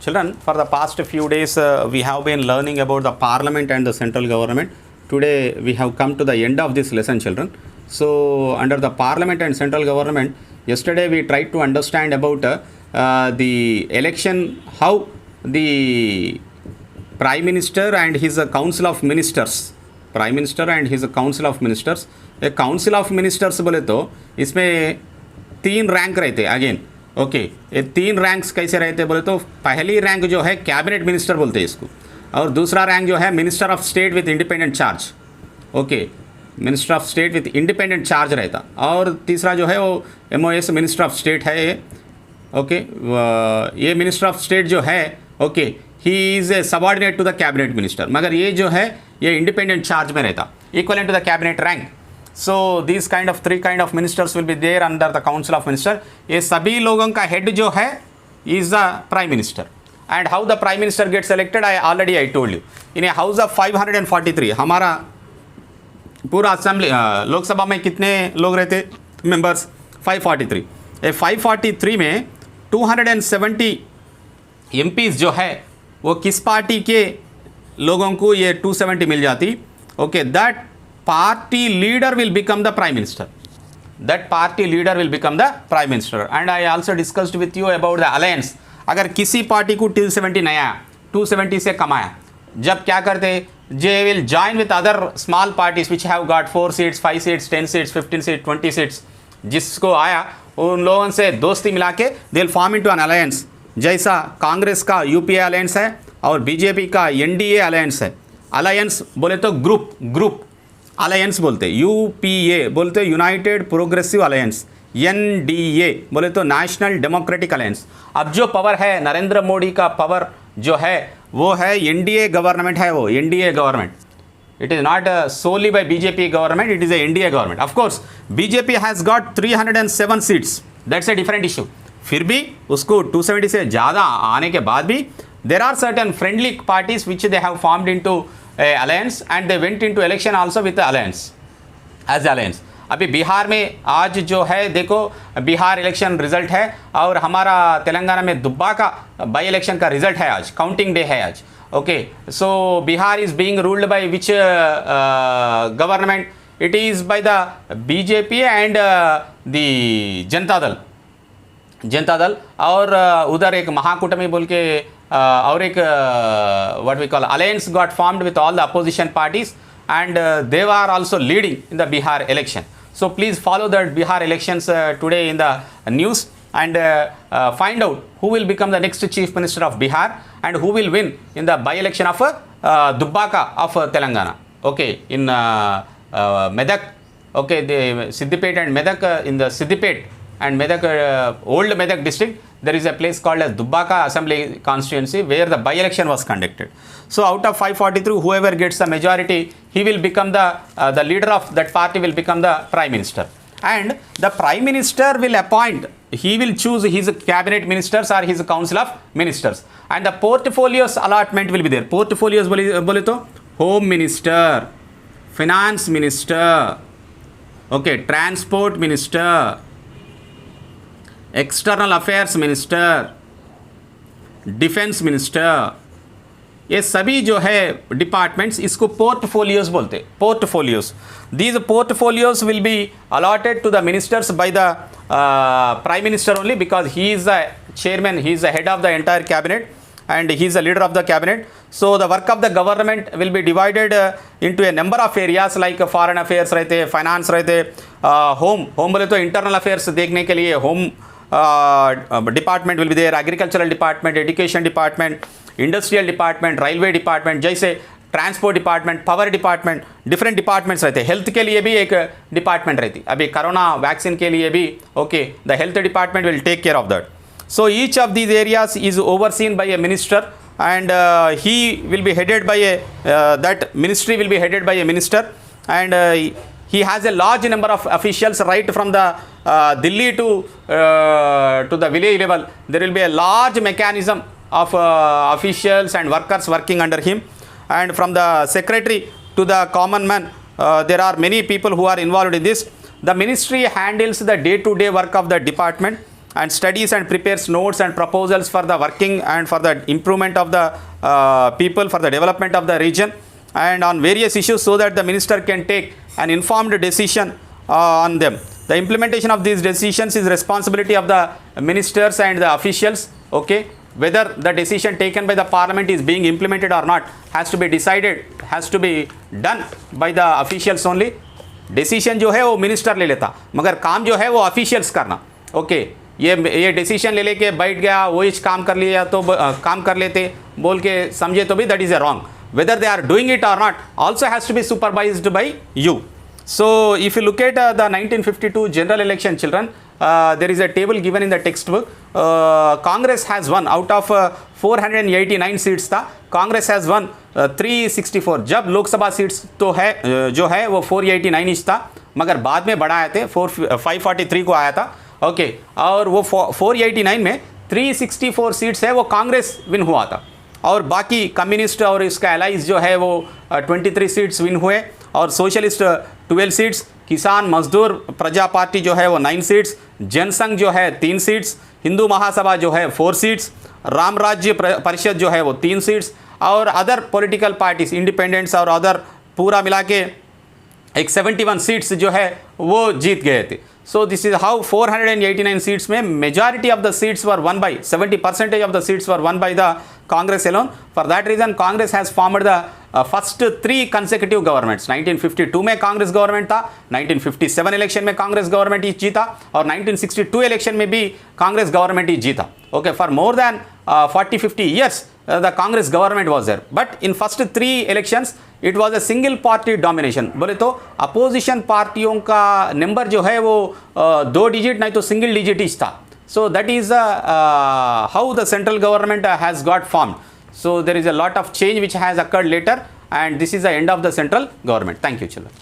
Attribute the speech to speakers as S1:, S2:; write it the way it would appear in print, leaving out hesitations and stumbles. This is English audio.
S1: Children, for the past few days, we have been learning about the parliament and the central government. Today, we have come to the end of this lesson, children. So, under the parliament and central government, yesterday we tried to understand about the election, how the prime minister and his council of ministers, prime minister and his council of ministers, a council of ministers बोले तो इसमें 3 rank रहते हैं again. Okay, ये 3 ranks कैसे रहते बोले तो पहली रैंक जो है कैबिनेट मिनिस्टर बोलते हैं इसको, और दूसरा रैंक जो है minister of state with independent charge. Okay, minister of state with independent charge रहता, और तीसरा जो है वो MOS मिनिस्टर ऑफ स्टेट है ये. ओके, ये मिनिस्टर ऑफ स्टेट जो है, okay, he is a subordinate to the cabinet minister, मगर ये जो है ये इंडिपेंडेंट चार्ज में रहता, equivalent to the cabinet rank. So these kind of 3 kind of ministers will be there under the council of minister. ये सभी लोगों का हेड जो है is the prime minister. And how the prime minister gets elected, I told you. In a house of 543, हमारा पूरा assembly Lok Sabha में कितने लोग रहते मेंबर्स? 543. 543 में 270 MPs जो है वो किस पार्टी के लोगों को ये 270 मिल जाती? Okay, that party leader will become the prime minister. That party leader will become the prime minister. And I also discussed with you about the alliance. अगर किसी पार्टी को 270 नहीं आया, 270 से कम आया, जब क्या करते? They will join with other small parties which have got 4 seats, 5 seats, 10 seats, 15 seats, 20 seats. जिसको आया उन लोगों से दोस्ती मिला के they will form into an alliance. जैसा कांग्रेस का UPA alliance है और BJP का NDA alliance है. Alliance बोले तो ग्रुप अलायंस बोलते, UPA बोलते यूनाइटेड प्रोग्रेसिव अलायंस, NDA बोले तो नेशनल डेमोक्रेटिक अलायंस. अब जो पावर है नरेंद्र मोदी का पावर जो है वो है NDA गवर्नमेंट है, वो NDA government. It is not solely by BJP government, it is a NDA government. Of course BJP has got 307 seats, that's a different issue. फिर भी उसको 270 से ज़्यादा आने के बाद भी there are certain friendly parties which they have formed into alliance and they went into election also with the alliance as alliance. अभी बिहार में आज जो है देखो बिहार इलेक्शन रिजल्ट है, और हमारा तेलंगाना में दुब्बा का बाई इलेक्शन का रिजल्ट है, आज काउंटिंग डे है आज. Okay, so Bihar is being ruled by which government? It is by the BJP and the Janata Dal और उधर एक महाकूटमी बोल के और एक what we call alliance got formed with all the opposition parties, and they are also leading in the Bihar election. So please follow the Bihar elections today in the news and find out who will become the next chief minister of Bihar and who will win in the by-election of Dubbaka of Telangana. Okay, in Medak, okay, the Siddipet and Medak, in the Siddipet and Medak, old Medak district, there is a place called as Dubbaka Assembly Constituency where the by-election was conducted. So out of 543, whoever gets the majority, he will become the leader of that party will become the prime minister. And the prime minister will appoint, he will choose his cabinet ministers or his council of ministers. And the portfolios allotment will be there. Portfolios bole to home minister, finance minister, okay, transport minister, external affairs minister, defence minister, ये सभी जो है departments इसको portfolios बोलते हैं. Portfolios, these portfolios will be allotted to the ministers by the prime minister only because he is the chairman, he is the head of the entire cabinet and he is the leader of the cabinet. So the work of the government will be divided into a number of areas like foreign affairs रहते, finance रहते, home बोले तो internal affairs देखने के लिए home department will be there, agricultural department, education department, industrial department, railway department, जैसे transport department, power department, different departments रहते हैं. हेल्थ के लिए भी एक डिपार्टमेंट रहती, अभी कोरोना वैक्सीन के लिए भी. Okay, the health department will take care of that. So each of these areas is overseen by a minister, and he will be headed by that ministry will be headed by a minister, and he has a large number of officials right from the Delhi to the village level. There will be a large mechanism of officials and workers working under him, and from the secretary to the common man, there are many people who are involved in this. The ministry handles the day-to-day work of the department. and studies and prepares notes and proposals for the working and for the improvement of the people, for the development of the region, and on various issues, so that the minister can take an informed decision on them. The implementation of these decisions is responsibility of the ministers and the officials. Okay, whether the decision taken by the parliament is being implemented or not has to be decided, has to be done by the officials only. Decision जो है वो minister ले लेता, मगर काम जो है वो ऑफिशियल्स करना. ओके, ये डिसीजन ले लेके बैठ गया, वो इस काम कर लिया तो काम कर लेते बोल के समझे तो भी that is a wrong. Whether they are doing it or not also has to be supervised by you. So if you look at the 1952 general election, children, there is a table given in the textbook. Congress has won out of 489 seats था, Congress has won 364. जब Lok Sabha seats तो है जो है वो 489 inch था, मगर बाद में बढ़ाए थे 543 को आया था. ओके, और वो 489 में 364 सीट्स है वो कांग्रेस विन हुआ था, और बाकी कम्युनिस्ट और इसका एलाइज जो है वो 23 सीट्स विन हुए, और सोशलिस्ट 12 सीट्स, किसान मजदूर प्रजा पार्टी जो है वो 9 सीट्स, जनसंघ जो है 3 सीट्स, हिंदू महासभा जो है 4 सीट्स, राम राज्य परिषद जो है वो 3 सीट्स, और अदर पॉलिटिकल पार्टीज इंडिपेंडेंट्स और अदर पूरा मिला के एक 71 सीट्स जो है वो जीत गए थे. So this is how 489 seats में majority of the seats were won by 70% of the seats were won by the Congress alone. For that reason, Congress has formed the first 3 consecutive governments. 1952 में Congress government था, 1957 election में Congress government ही जीता, और 1962 election में भी Congress government ही जीता. Okay, for more than 40-50 years the Congress government was there, but in first 3 elections it was a single party domination. बोले तो अपोजिशन पार्टियों का नंबर जो है वो 2 डिजिट नहीं तो सिंगल डिजिट ही था. So that is how the central government has got formed. So there is a lot of change which has occurred later, and this is the end of the central government. Thank you, children.